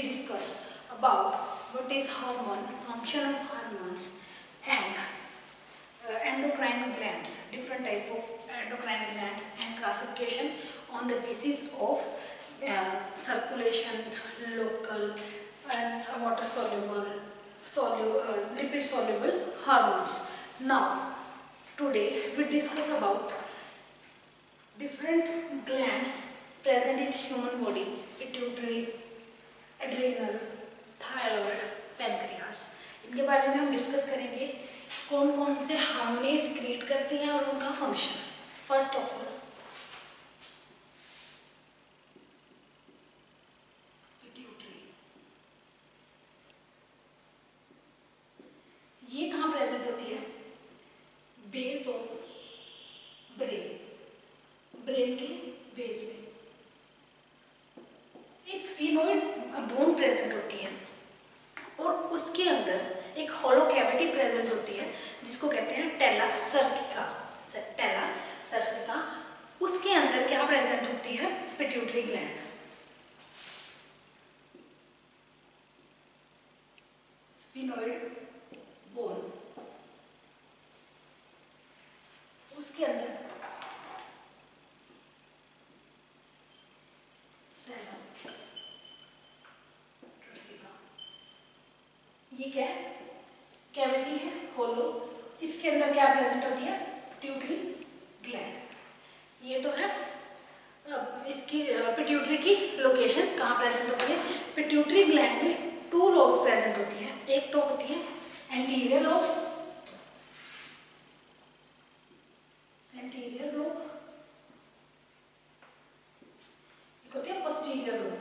discuss about what is hormone, function of hormones, and endocrine glands, different type of endocrine glands, and classification on the basis of circulation, local, and water soluble, lipid soluble hormones. Now, today we discuss about different glands present in human body: pituitary, adrenal, thyroid, pancreas. इनके बारे में हम discuss करेंगे कौन कौन से hormone create करती हैं और उनका function. First of all pituitary, ये कहाँ प्रेजेंट होती है? बेस ऑफ ब्रेन, ब्रेन के बेस में एक स्फीनोइड बोन प्रेजेंट होती है और उसके अंदर एक हॉलो कैविटी प्रेजेंट होती है जिसको कहते हैं टेला सर्किका। टेला सर्किका, उसके अंदर क्या प्रेजेंट होती है? Pituitary gland. स्फीनोइड बोन, उसके अंदर ये क्या है? कैविटी है, होलो। इसके अंदर क्या प्रेजेंट होती है? Pituitary gland. ये तो है इसकी पिट्यूटरी की लोकेशन कहाँ प्रेजेंट होती है। पिट्यूटरी ग्लैंड में 2 लोब्स प्रेजेंट होती है। एक तो होती है एंटीरियर लोब, एंटीरियर लोब, एक होती है पोस्टीरियर लोब।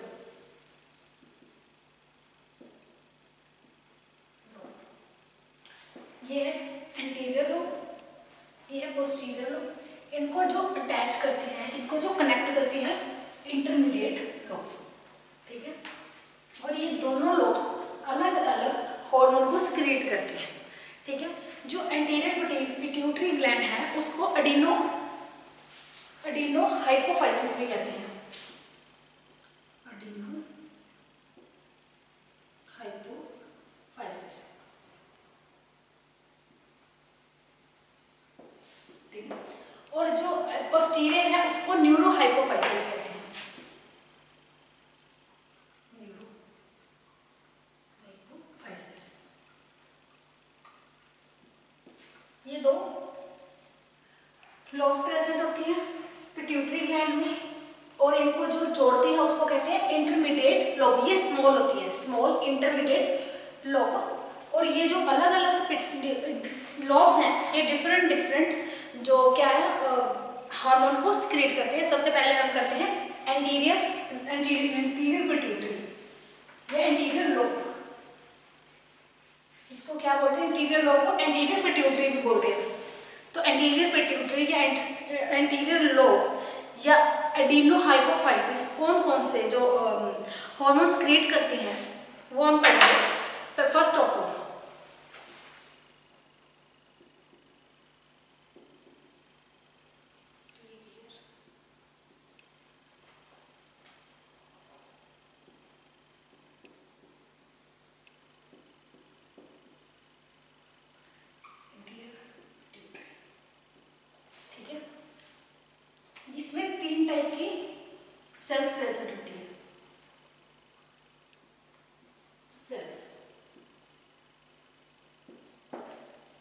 ये है एंटीरियर लोब, ये है पोस्टीरियर लोब। इनको जो अटैच करती हैं, इनको जो कनेक्ट करती हैं, इंटरमीडिएट लोब, ठीक है। और ये दोनों लोब्स अलग अलग हार्मोन को सिक्रीट करती हैं, ठीक है। जो एंटीरियर पिट्यूटरी ग्लैंड है उसको अडीनो हाइपोफाइसिस भी कहते हैं। अडीनो हाइपोफाइसिस, और जो पोस्टीरियर है उसको न्यूरो हाइपोफाइसिस कहते हैं। न्यूरो हाइपोफाइसिस, ये 2 लोब्स प्रेजेंट होती है पिट्यूटरी ग्लैंड में और इनको जो जोड़ती है उसको कहते हैं इंटरमीडिएट लोब। ये स्मॉल होती है, स्मॉल इंटरमीडिएट लोब। और ये जो अलग अलग लोब्स हैं ये डिफरेंट जो क्या है हार्मोन को सिक्रीट करते हैं। सबसे पहले हम करते हैं एंटीरियर पिट्यूटरी या एंटीरियर लोब। इसको क्या बोलते हैं? एंटीरियर लोब को एंटीरियर पिट्यूटरी भी बोलते हैं। तो एंटीरियर पिट्यूटरी या एंटीरियर लोब या एडिनो हाइपोफाइसिस कौन कौन से जो हार्मोन्स क्रिएट करती हैं वो हम पढ़ेंगे। फर्स्ट ऑफ ऑल इसमें 3 टाइप की सेल्स प्रेजेंट होती है। सेल्स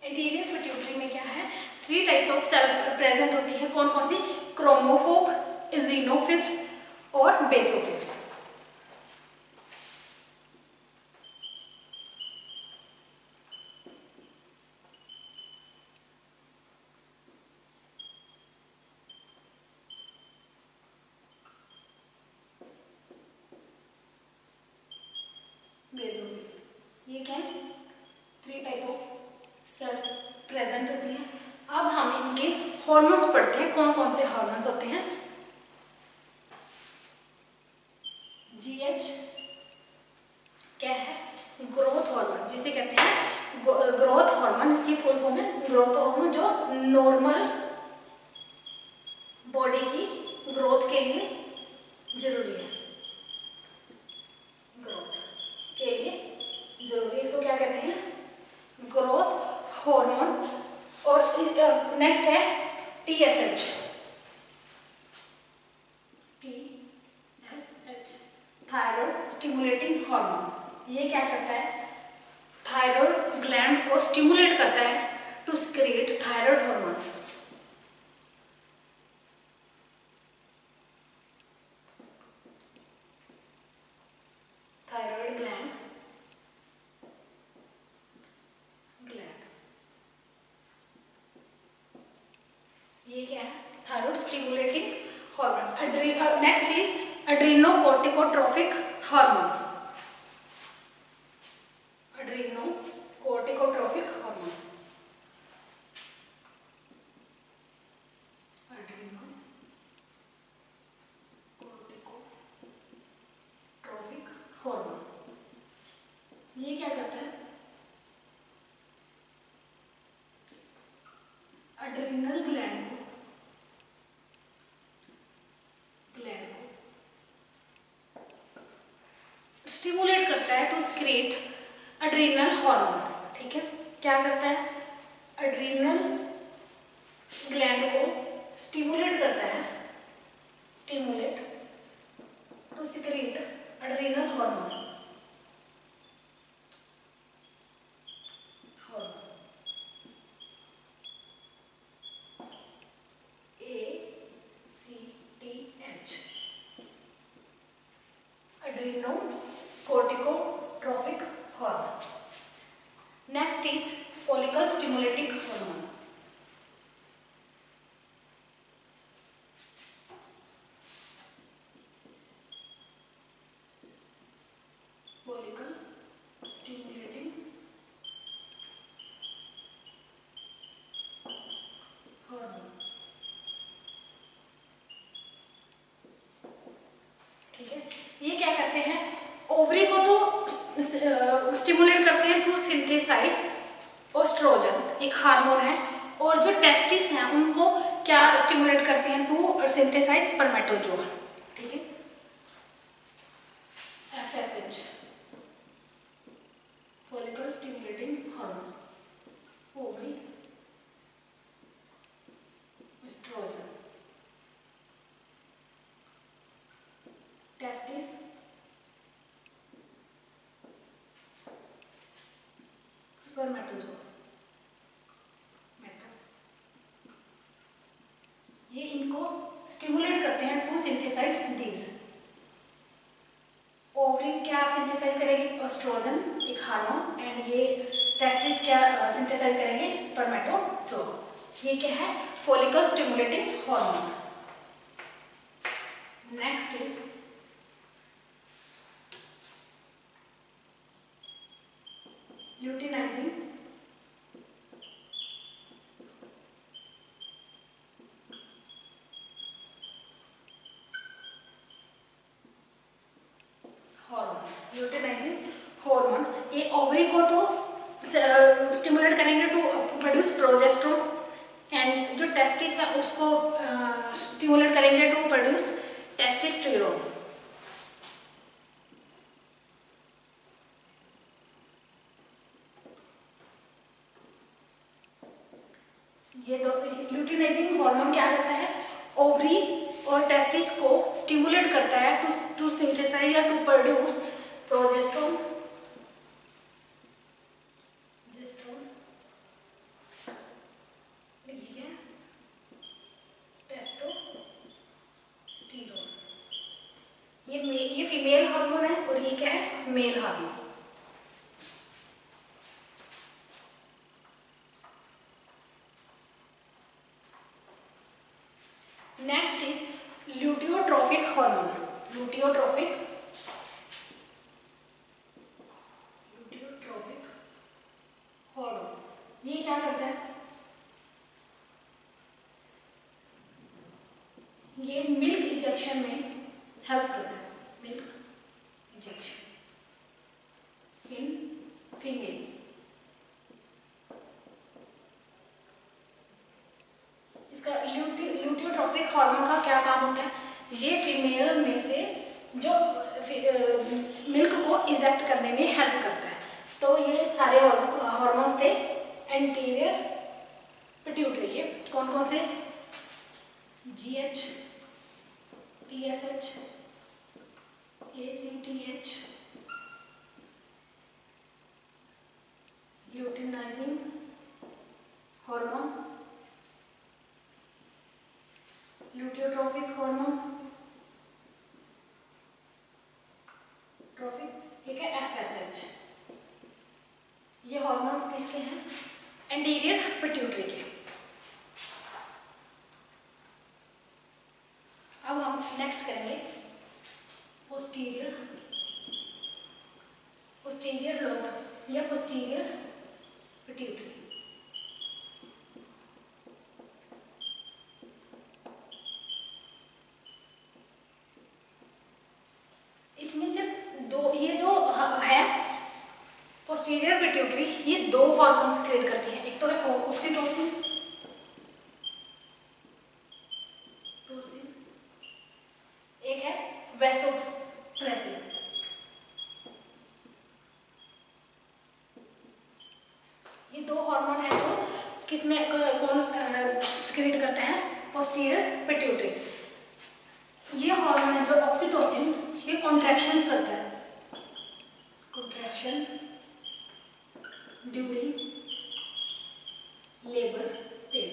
एंटीरियर पिट्यूटरी में क्या है? 3 टाइप्स ऑफ सेल प्रेजेंट होती है। कौन कौन सी? क्रोमोफोर, इजिनोफिल और बेसोफिल्स। ये क्या है? 3 टाइप ऑफ सेल्स प्रेजेंट होती हैं। अब हम इनके हार्मोन्स पढ़ते हैं। कौन कौन से हार्मोन्स होते हैं? GH क्या है? ग्रोथ हार्मोन, जिसे कहते हैं ग्रोथ हार्मोन। इसकी फुल फॉर्म है ग्रोथ हार्मोन, जो नॉर्मल बॉडी की ग्रोथ के लिए जरूरी है। ग्रोथ जरूरी है। इसको क्या कहते हैं? Growth hormone. और नेक्स्ट है TSH। Thyroid stimulating hormone. ये क्या करता है? थायराइड ग्लैंड को स्टिमुलेट करता है to secrete thyroid hormone. Thyroid gland ये क्या है? Thyroid stimulating hormone. Next is adrenocorticotropic hormone। adrenocorticotropic hormone। adrenocorticotropic hormone ये क्या करता है? एड्रिनल ग्लैंड को स्टिमुलेट करता है टू सिक्रेट एड्रिनल हार्मोन। ठीक है, क्या करता है? एड्रिनल ग्लैंड को स्टिमुलेट करता है, stimulate to secrete adrenal hormone. ACTH adrenocorticotropic hormone। Next is follicle stimulating hormone। follicle stimulating hormone। ठीक है, ये क्या करते हैं? ओवरी को तो स्टिमुलेट करते हैं टू सिंथेसाइज ओस्ट्रोजन, एक हार्मोन है। और जो टेस्टिस हैं उनको क्या स्टिमुलेट करते हैं? To synthesise spermatozoa. ठीक है, FSH follicle stimulating hormone. Ovary oestrogen, testis spermatozoa. ये इनको स्टिमुलेट करते हैं टू सिंथेसाइज दीज। ओवरी क्या सिंथेसाइज करेगी? एस्ट्रोजन, एक हार्मोन। एंड ये टेस्टिस क्या सिंथेसाइज करेंगे? स्पर्मेटोजोआ। ये क्या है? Follicle stimulating hormone. Next is luteinising hormone. Luteinising hormone ये ओवरी को तो स्टिमुलेट करेंगे टू प्रोड्यूस प्रोजेस्टेरोन। एंड जो टेस्टिस है उसको स्टिमुलेट करेंगे टू प्रोड्यूस टेस्टोस्टेरोन। ये दो ल्यूटिनाइजिंग हार्मोन क्या करता है? ओवरी और टेस्टिस को स्टिमुलेट करता है टू सिंथेसाइज या टू प्रोड्यूस प्रोजेस्टेरोन। टेस्टोस्टेरोन ये फीमेल हार्मोन है और ये क्या है? Male hormone. Next is luteotrophic hormone. Luteotrophic hormone ये क्या करता है? ये मिल्क इंजेक्शन में हेल्प करता है। Milk injection in female. इसका ल्यूटियोट्रोफिक हार्मोन का क्या काम होता है? ये फीमेल में से जो मिल्क को इजेक्ट करने में हेल्प करता है। तो ये सारे हार्मोन्स थे एंटीरियर पिट्यूटरी के। कौन कौन से? GH, TSH, ACTH, luteinising hormone, luteotrophic hormone, trophic, ठीक है, FSH। ये हार्मोन्स किसके हैं? एंटीरियर पिट्यूटरी के। अब हम नेक्स्ट करेंगे पोस्टीरियर लोब या पोस्टीरियर पिट्यूटरी। इसमें सिर्फ दो, ये जो है पोस्टीरियर पिट्यूटरी, ये दो हार्मोन्स क्रिएट करती है। एक तो है ऑक्सीटोसिन, एक है वैसोप्रेसिन। ये दो हार्मोन है जो किसमें कौन सिक्रीट करते हैं? Posterior pituitary. ये हार्मोन है जो ऑक्सीटोसिन, ये कॉन्ट्रैक्शंस करता है, कॉन्ट्रैक्शन ड्यूरिंग लेबर पेन।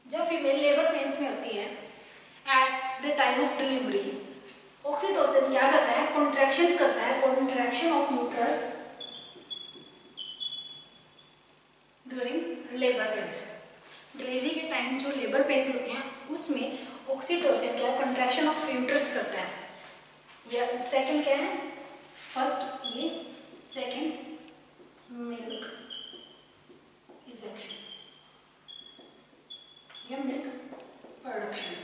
जब फीमेल लेबर पेन्स में होती है at the time of delivery, oxytocin क्या करता है? कॉन्ट्रैक्शन करता है, contraction of uterus during labour pains. Delivery के टाइम जो लेबर पेन्स होते हैं उसमें ऑक्सीटोसिन क्या कॉन्ट्रैक्शन ऑफ यूट्रस करता है। या सेकंड क्या है? फर्स्ट ये, सेकंड मिल्क इजेक्शन या मिल्क प्रोडक्शन।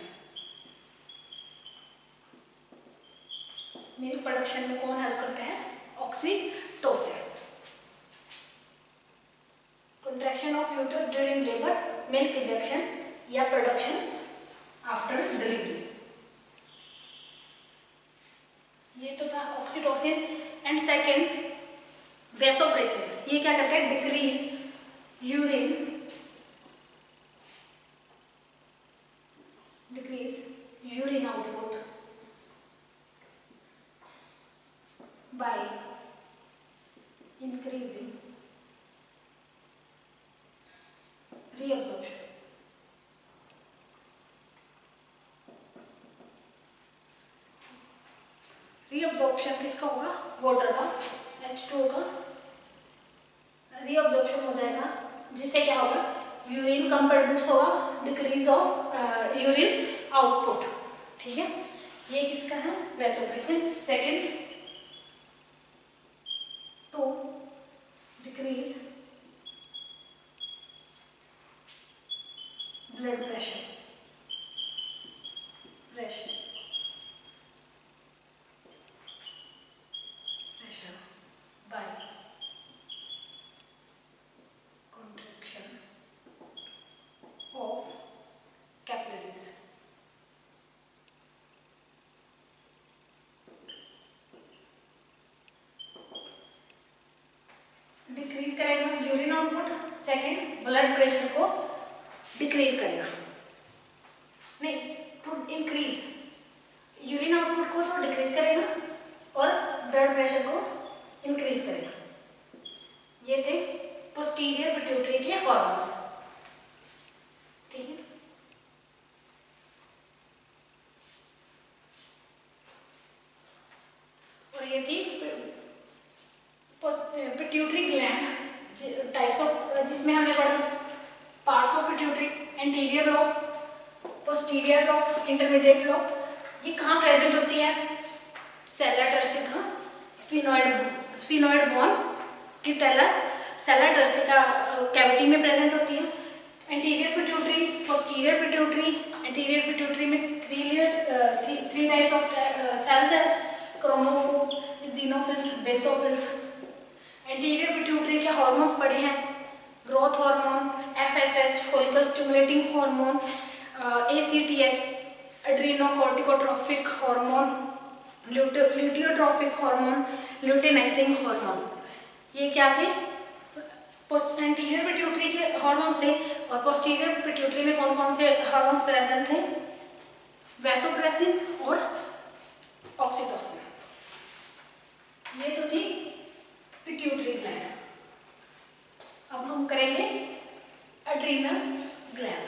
मिल्क प्रोडक्शन में कौन हेल्प करता है? Oxytocin. Contraction of uterus during labour, milk injection या प्रोडक्शन आफ्टर डिलीवरी। ये तो था ऑक्सीटोसिन। एंड सेकंड वैसोप्रेसिन, ये क्या करता है? Decrease urine output by increasing reabsorption। Reabsorption किसका होगा? वाटर का, H2O का रीअब्जॉर्प्शन हो जाएगा, जिससे क्या होगा? यूरिन कम प्रोड्यूस होगा, डिक्रीज ऑफ यूरिन आउटपुट। ठीक है, ये किसका है? Vasopressin. Second to decrease blood pressure by contraction of capillaries। Decrease करेगा urine output, second blood pressure को डिक्रीज करेगा, नहीं टू इंक्रीज यूरिन आउटपुट को तो डिक्रीज करेगा और ब्लड प्रेशर को इंक्रीज करेगा। ये थे पोस्टीरियर पिट्यूटरी के हार्मोन्स। ठीक है, और ये थी पिट्यूटरी ग्लैंड टाइप्स ऑफ, जिसमें हमने पढ़ा parts of pituitary, anterior lobe, posterior lobe, intermediate lobe. ये कहाँ प्रेजेंट होती है? सेलर टर्सिका, स्फिनोइड बोन की सेलर टर्सिका कैविटी में प्रेजेंट होती है। Anterior pituitary, posterior pituitary. Anterior pituitary में थ्री टाइप्स ऑफ सेल्स है, chromophore, xenophils, basophils. Anterior pituitary के हार्मोन्स पढ़े हैं, growth hormone, FSH follicle stimulating hormone, ACTH adrenocorticotrophic hormone, luteotrophic hormone, luteinising hormone, ये क्या थे? एंटीरियर पिट्यूटरी के hormones थे। और पोस्टीरियर पिट्यूटरी में कौन कौन से हार्मोन्स प्रेजेंट थे? वैसोप्रेसिन और ऑक्सीटोसिन, ये तो थी पिट्यूटरी ग्लैंड। अब हम करेंगे एड्रीनल ग्लैंड।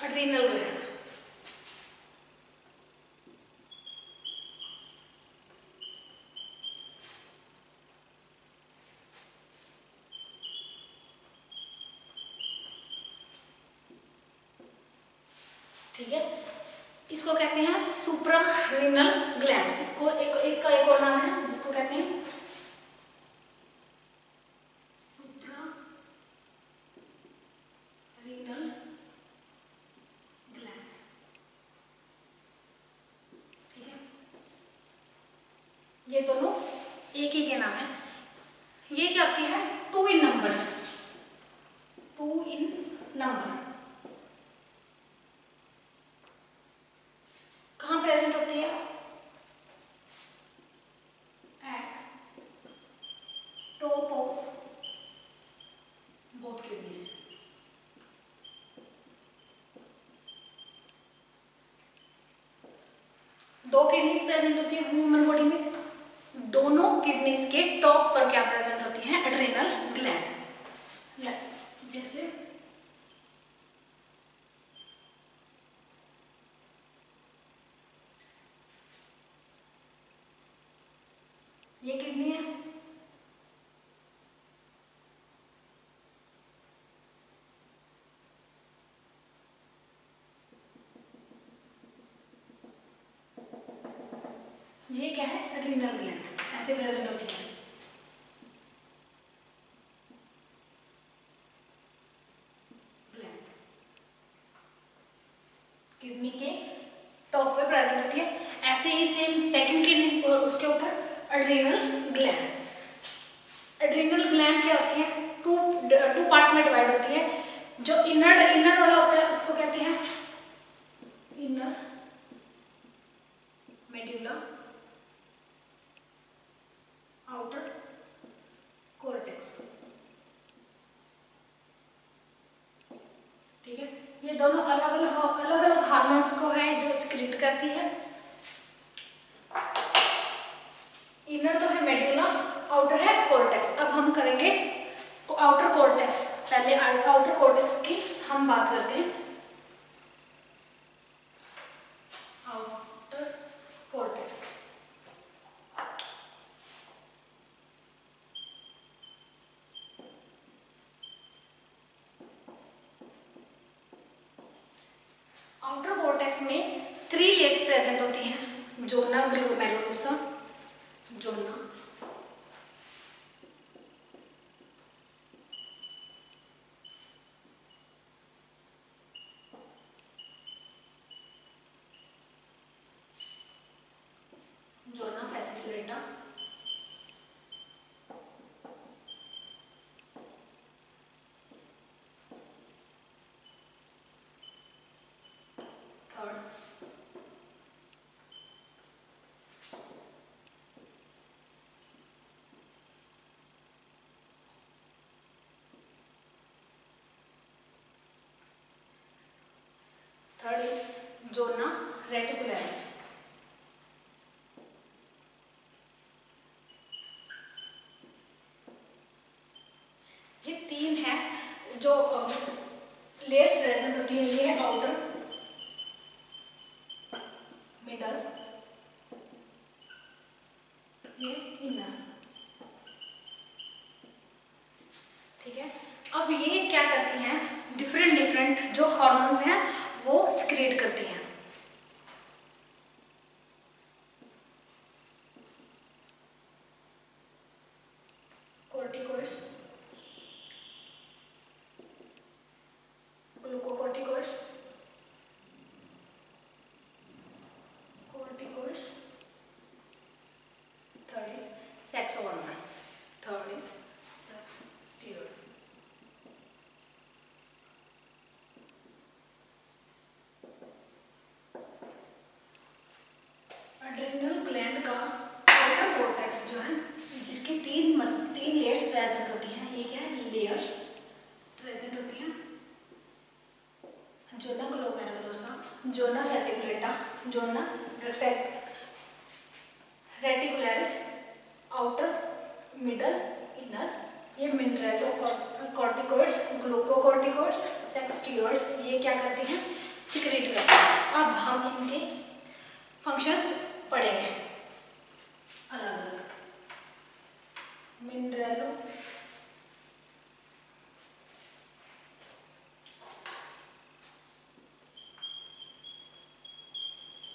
एड्रीनल ग्लैंड ठीक है, इसको कहते हैं सुप्रारीनल ग्लैंड। इसको एक और नाम है जिसको कहते हैं सुप्रारीनल ग्लैंड। ठीक है, ये दोनों एक ही के नाम है। ये क्या होती है? 2 in नंबर, 2 in नंबर। कहाँ प्रेजेंट होती है? Eight top of both kidneys. दो किडनीज प्रेजेंट होती है ह्यूमन बॉडी में, दोनों किडनीज के टॉप पर क्या प्रेजेंट होती है? Adrenal gland. जैसे ये किडनी है, ये क्या है? एड्रीनल ग्लैंड, ऐसे प्रेजेंट होती है। ग्लैंड किडनी के टॉप पे प्रेजेंट होती है। ऐसे ही सेम सेकंड किडनी और उसके ऊपर एड्रीनल ग्लैंड। एड्रीनल ग्लैंड क्या होती है? टू पार्ट्स में डिवाइड होती है। जो इनर वाला होता है उसको कहते हैं इनर मेडुला, आउटर कोर्टेक्स। ठीक है, ये दोनों अलग अलग हार्मोन्स को है जो सिक्रीट करती है। इनर तो है मेडुला, आउटर है कोर्टेक्स। अब हम करेंगे आउटर कोर्टेक्स। पहले आउटर कोर्टेक्स की हम बात करते हैं। आउटर कोर्टेक्स आउटर कोर्टेक्स में 3 लेयर्स प्रेजेंट होती हैं। Zona, glomerulosa, zona, zona fasciculata, third is zona reticularis. ये 3 है जो लेयर्स प्रेजेंट होती है। ये है आउटर, मिडल, ये इनर। ठीक है, अब ये क्या करती हैं? डिफरेंट जो हार्मोन्स हैं वो सिक्रीट करती हैं। Corticoids, glucocorticoids, corticoids. Third is sex hormone, third is sex steroid. इसकी तीन लेयर्स प्रेजेंट होती हैं। ये क्या है, लेयर्स प्रेजेंट होती हैं। Zona glomerulosa, zona fasciculata, zona reticularis, outer, middle, inner. ये मिनरलोकॉर्टिकॉइड्स, ग्लूकोकॉर्टिकॉइड्स, सेक्स स्टीरॉइड्स ये क्या करती हैं, सिक्रीट करती हैं। अब हम इनके फंक्शंस पढ़ेंगे अलग अलग।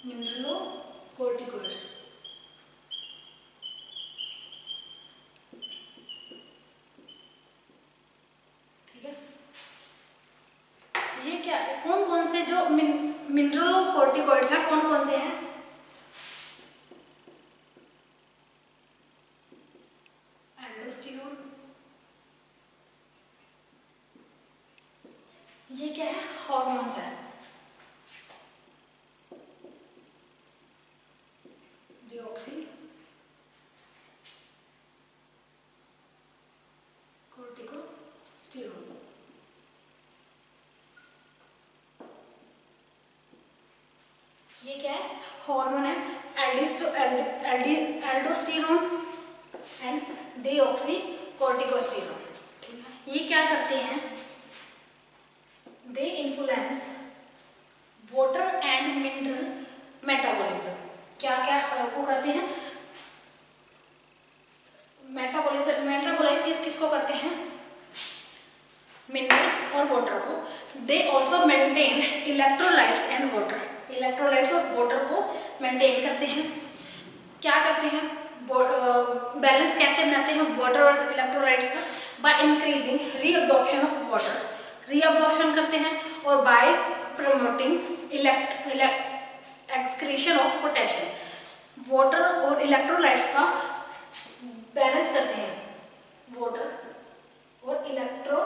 मिनरलोकॉर्टिकॉइड्स, ठीक है। ये क्या कौन कौन से जो मिनरलोकॉर्टिकॉइड्स हैं, कौन कौन से हैं, एल्डोस्टेरोन, ये क्या है, हार्मोन्स है, डिऑक्सी कोर्टिकोस्टेरोन। ये क्या है, हार्मोन है, एल्डोस्टेरोन एंड डिऑक्सी कोर्टिकोस्टेरोन, ठीक है। ये क्या करते हैं, they influence water and mineral metabolism. क्या क्या वो करते हैं, मेटाबोलाइज किसको करते हैं, मिनरल और वाटर को। They also maintain electrolytes and water, electrolytes और वाटर को मेंटेन करते हैं। क्या करते हैं, बैलेंस कैसे बनाते हैं वाटर और इलेक्ट्रोलाइट्स का, by increasing reabsorption of water, reabsorption करते हैं, और bye promoting excretion of potassium. Water और इलेक्ट्रोलाइट्स का बैलेंस करते हैं, वाटर और इलेक्ट्रोलाइट्स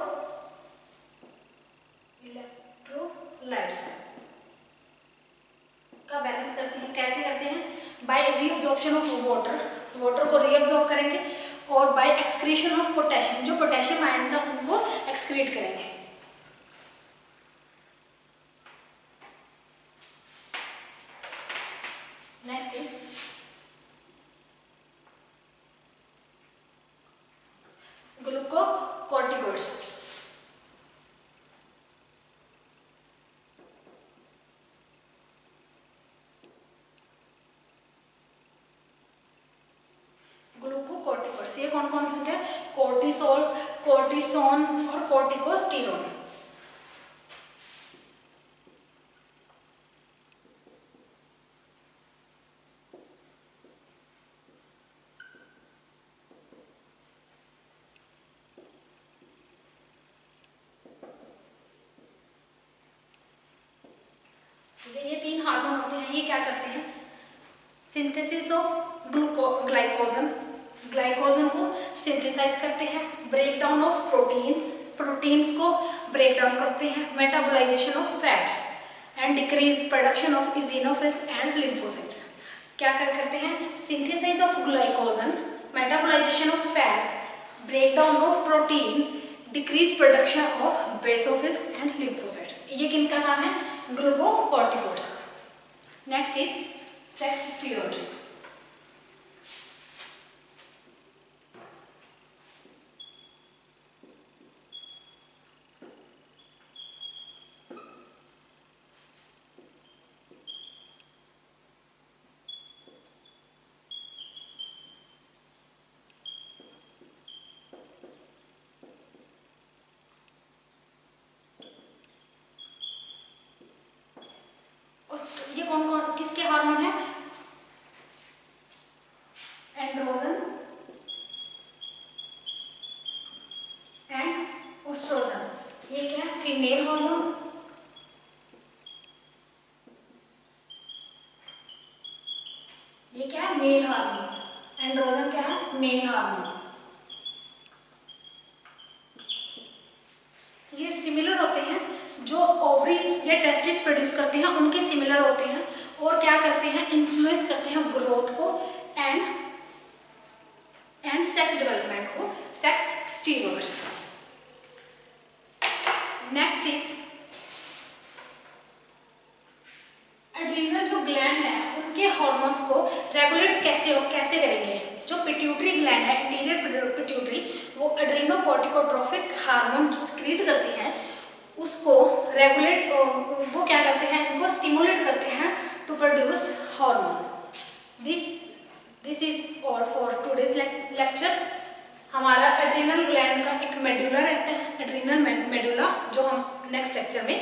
का बैलेंस करते हैं। कैसे करते हैं, by reabsorption of water, water को रीअब्जॉर्ब करेंगे, और बाय एक्सक्रीशन ऑफ पोटेशियम, जो पोटेशियम आयंस है उनको एक्सक्रीट करेंगे। Next is glucocorticoids. ग्लूकोकॉर्टिकॉइड्स ये कौन कौन से होते हैं, कोर्टिसोल, कोर्टिसोन और कोर्टिकोस्टेरोन। ये तीन हार्मोन होते हैं। ये क्या करते हैं, सिंथेसिस ऑफ ग्लाइकोजन, ग्लाइकोजन को सिंथेसाइज करते हैं, break down of proteins, proteins को ब्रेक डाउन करते हैं, metabolisation of fats and decrease production of eosinophils and lymphocytes. क्या करते हैं, synthesise of glycogen, metabolisation of fat, break down of protein, decrease production of basophils and lymphocytes. ये किनका नाम है, ग्लूकोकॉर्टिकॉइड्स का। Next is sex steroids. ये कौन कौन किसके हार्मोन है, एंड्रोजन एंड ओस्ट्रोजन। ये क्या है, फीमेल हार्मोन, ये क्या है, मेल हार्मोन। एंड्रोजन क्या है, मेल हार्मोन। ये सिमिलर होते हैं, जो ओवरीज या टेस्टिस प्रोड्यूस करते हैं उनके सिमिलर होते हैं, और क्या करते हैं, इन्फ्लुएंस करते हैं ग्रोथ को एंड एंड सेक्स डेवलपमेंट को sex steroids. Next is adrenal जो ग्लैंड है उनके हार्मोन्स को रेगुलेट कैसे करेंगे। जो पिट्यूटरी ग्लैंड है, इंटीरियर पिट्यूटरी, वो एड्रीनोकोर्टिकोट्रोफिक हार्मोन जो सिक्रीट करती है उसको रेगुलेट, वो क्या करते हैं, इनको स्टिमुलेट करते हैं to produce hormone. This is all for today's lecture. हमारा एड्रीनल ग्लैंड का एक मेडुला रहता है, एड्रीनल मेडुला, जो हम नेक्स्ट लेक्चर में